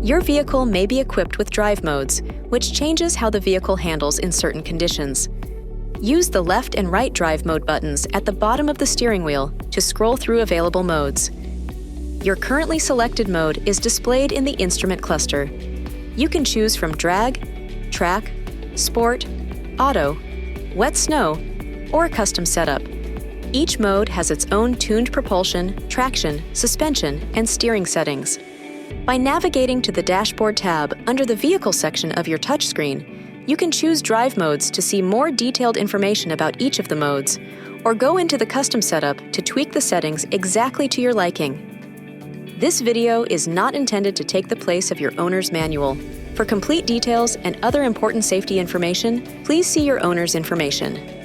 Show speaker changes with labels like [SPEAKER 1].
[SPEAKER 1] Your vehicle may be equipped with drive modes, which changes how the vehicle handles in certain conditions. Use the left and right drive mode buttons at the bottom of the steering wheel to scroll through available modes. Your currently selected mode is displayed in the instrument cluster. You can choose from drag, track, sport, auto, wet snow, or custom setup. Each mode has its own tuned propulsion, traction, suspension, and steering settings. By navigating to the Dashboard tab under the Vehicle section of your touchscreen, you can choose drive modes to see more detailed information about each of the modes, or go into the custom setup to tweak the settings exactly to your liking. This video is not intended to take the place of your owner's manual. For complete details and other important safety information, please see your owner's information.